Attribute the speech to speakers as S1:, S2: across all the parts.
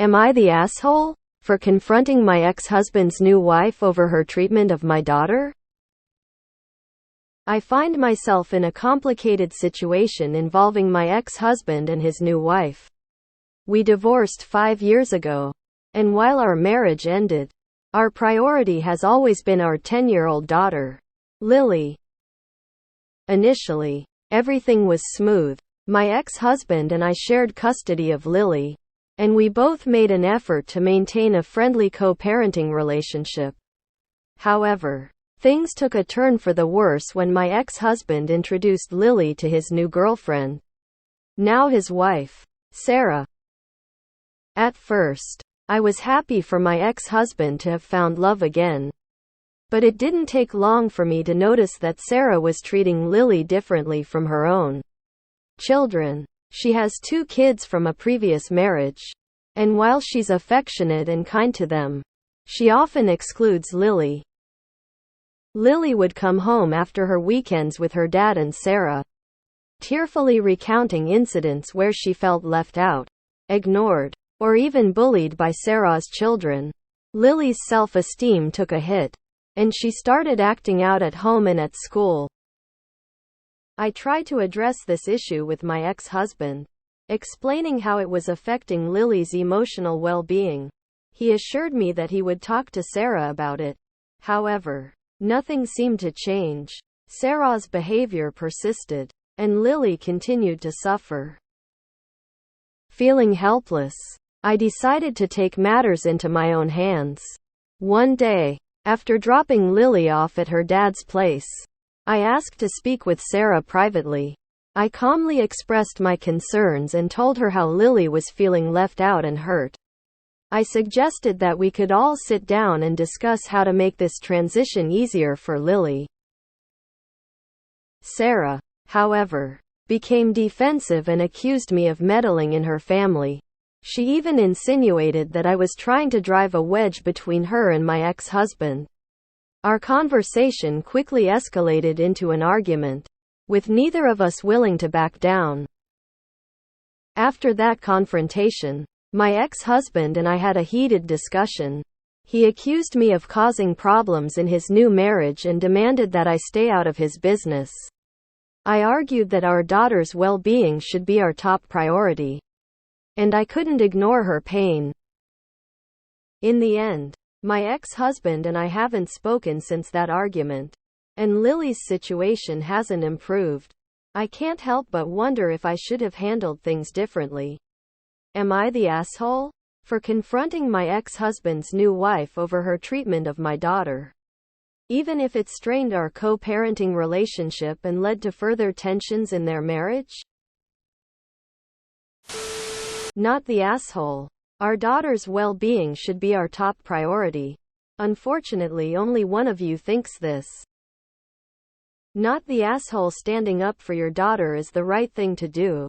S1: Am I the asshole for confronting my ex-husband's new wife over her treatment of my daughter? I find myself in a complicated situation involving my ex-husband and his new wife. We divorced 5 years ago, and while our marriage ended, our priority has always been our 10-year-old daughter, Lily. Initially, everything was smooth. My ex-husband and I shared custody of Lily, and we both made an effort to maintain a friendly co-parenting relationship. However, things took a turn for the worse when my ex-husband introduced Lily to his new girlfriend, now his wife, Sarah. At first, I was happy for my ex-husband to have found love again. But it didn't take long for me to notice that Sarah was treating Lily differently from her own children. She has 2 kids from a previous marriage, and while she's affectionate and kind to them, she often excludes Lily. Lily would come home after her weekends with her dad and Sarah, tearfully recounting incidents where she felt left out, ignored, or even bullied by Sarah's children. Lily's self-esteem took a hit, and she started acting out at home and at school. I tried to address this issue with my ex-husband, explaining how it was affecting Lily's emotional well-being. He assured me that he would talk to Sarah about it. However, nothing seemed to change. Sarah's behavior persisted, and Lily continued to suffer. Feeling helpless, I decided to take matters into my own hands. One day, after dropping Lily off at her dad's place, I asked to speak with Sarah privately. I calmly expressed my concerns and told her how Lily was feeling left out and hurt. I suggested that we could all sit down and discuss how to make this transition easier for Lily. Sarah, however, became defensive and accused me of meddling in her family. She even insinuated that I was trying to drive a wedge between her and my ex-husband. Our conversation quickly escalated into an argument, with neither of us willing to back down. After that confrontation, my ex-husband and I had a heated discussion. He accused me of causing problems in his new marriage and demanded that I stay out of his business. I argued that our daughter's well-being should be our top priority, and I couldn't ignore her pain. In the end, my ex-husband and I haven't spoken since that argument, and Lily's situation hasn't improved. I can't help but wonder if I should have handled things differently. Am I the asshole for confronting my ex-husband's new wife over her treatment of my daughter, even if it strained our co-parenting relationship and led to further tensions in their marriage? Not the asshole. Our daughter's well-being should be our top priority. Unfortunately, only one of you thinks this. Not the asshole. Standing up for your daughter is the right thing to do.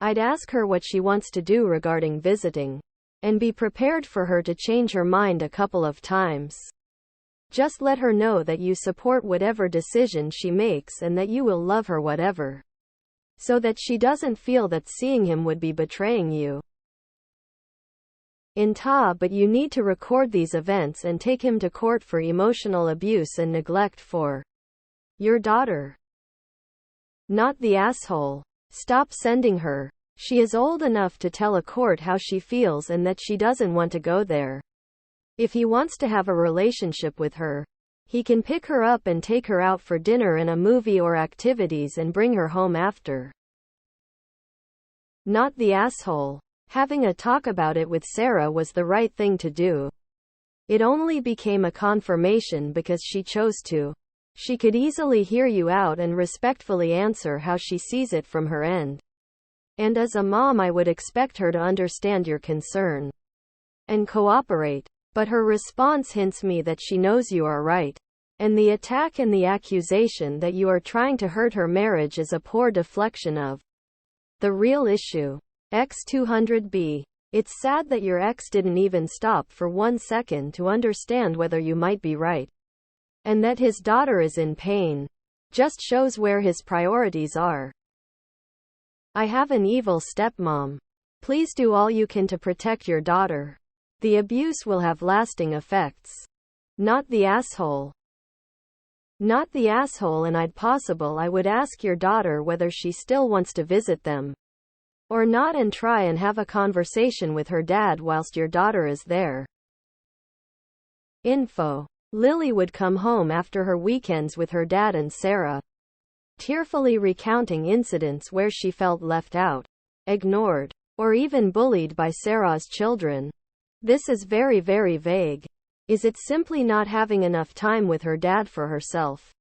S1: I'd ask her what she wants to do regarding visiting, and be prepared for her to change her mind a couple of times. Just let her know that you support whatever decision she makes and that you will love her whatever, so that she doesn't feel that seeing him would be betraying you. But you need to record these events and take him to court for emotional abuse and neglect for your daughter. Not the asshole. Stop sending her. She is old enough to tell a court how she feels and that she doesn't want to go there. If he wants to have a relationship with her, he can pick her up and take her out for dinner and a movie or activities and bring her home after. Not the asshole. Having a talk about it with Sarah was the right thing to do. It only became a confirmation because she chose to. She could easily hear you out and respectfully answer how she sees it from her end. And as a mom, I would expect her to understand your concern and cooperate. But her response hints me that she knows you are right, and the attack and the accusation that you are trying to hurt her marriage is a poor deflection of the real issue. X200B. It's sad that your ex didn't even stop for 1 second to understand whether you might be right, and that his daughter is in pain. Just shows where his priorities are. I have an evil stepmom. Please do all you can to protect your daughter. The abuse will have lasting effects. Not the asshole. Not the asshole, and I'd possible I would ask your daughter whether she still wants to visit them or not, and try and have a conversation with her dad whilst your daughter is there. Info. Lily would come home after her weekends with her dad and Sarah, tearfully recounting incidents where she felt left out, ignored, or even bullied by Sarah's children. This is very, very vague. Is it simply not having enough time with her dad for herself?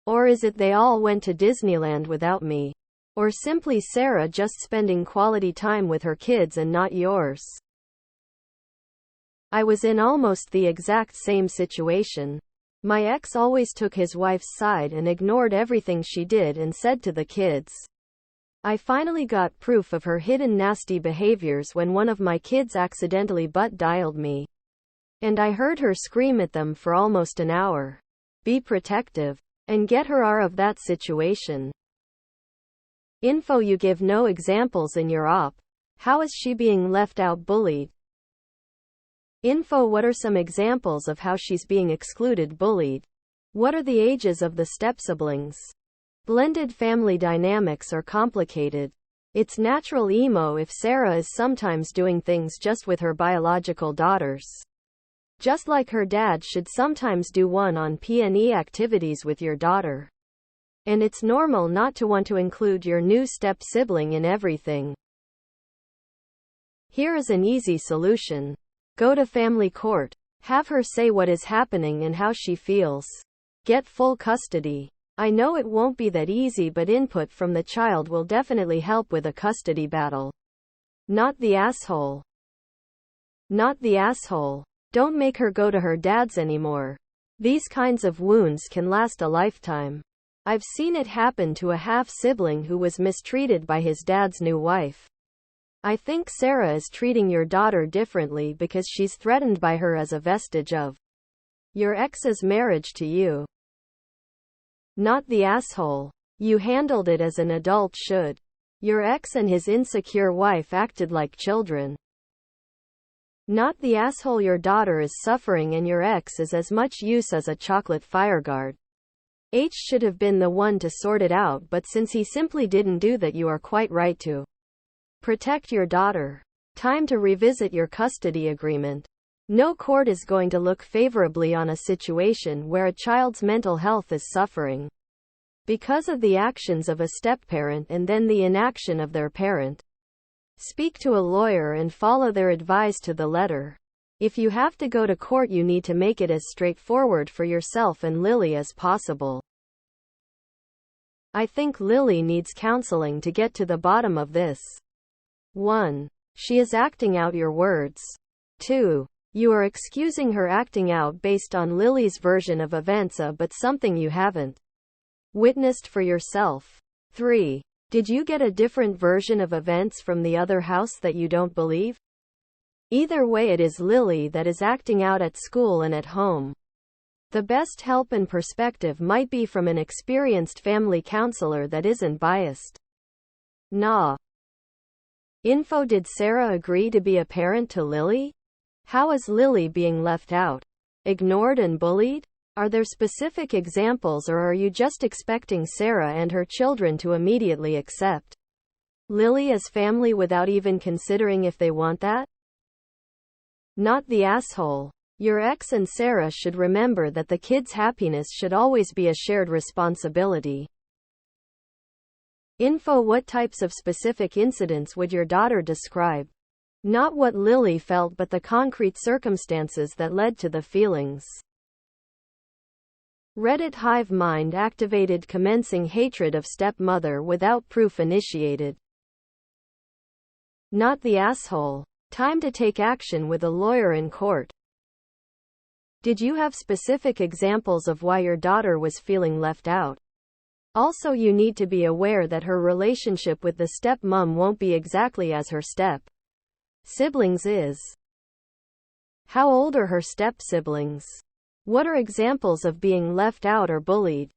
S1: Or is it they all went to Disneyland without me? Or simply Sarah just spending quality time with her kids and not yours? I was in almost the exact same situation. My ex always took his wife's side and ignored everything she did and said to the kids. I finally got proof of her hidden nasty behaviors when one of my kids accidentally butt-dialed me. And I heard her scream at them for almost an hour. Be protective. And get her out of that situation. Info. You give no examples in your op. How is she being left out, bullied? Info. What are some examples of how she's being excluded, bullied? What are the ages of the step-siblings? Blended family dynamics are complicated. It's natural emo if Sarah is sometimes doing things just with her biological daughters. Just like her dad should sometimes do one-on-P&E activities with your daughter. And it's normal not to want to include your new step-sibling in everything. Here is an easy solution. Go to family court. Have her say what is happening and how she feels. Get full custody. I know it won't be that easy, but input from the child will definitely help with a custody battle. Not the asshole. Not the asshole. Don't make her go to her dad's anymore. These kinds of wounds can last a lifetime. I've seen it happen to a half-sibling who was mistreated by his dad's new wife. I think Sarah is treating your daughter differently because she's threatened by her as a vestige of your ex's marriage to you. Not the asshole. You handled it as an adult should. Your ex and his insecure wife acted like children. Not the asshole. Your daughter is suffering and your ex is as much use as a chocolate fireguard. H should have been the one to sort it out, but since he simply didn't do that, you are quite right to protect your daughter. Time to revisit your custody agreement. No court is going to look favorably on a situation where a child's mental health is suffering because of the actions of a step-parent and then the inaction of their parent. Speak to a lawyer and follow their advice to the letter. If you have to go to court, you need to make it as straightforward for yourself and Lily as possible. I think Lily needs counseling to get to the bottom of this. 1. She is acting out your words. 2. You are excusing her acting out based on Lily's version of events, but something you haven't witnessed for yourself. 3. Did you get a different version of events from the other house that you don't believe? Either way, it is Lily that is acting out at school and at home. The best help and perspective might be from an experienced family counselor that isn't biased. Nah. Info. Did Sarah agree to be a parent to Lily? How is Lily being left out, ignored, and bullied? Are there specific examples, or are you just expecting Sarah and her children to immediately accept Lily as family without even considering if they want that? Not the asshole. Your ex and Sarah should remember that the kids' happiness should always be a shared responsibility. Info. What types of specific incidents would your daughter describe? Not what Lily felt, but the concrete circumstances that led to the feelings. Reddit hive mind activated, commencing hatred of stepmother without proof initiated. Not the asshole. Time to take action with a lawyer in court. Did you have specific examples of why your daughter was feeling left out? Also, you need to be aware that her relationship with the stepmom won't be exactly as her step-siblings is. How old are her step-siblings? What are examples of being left out or bullied?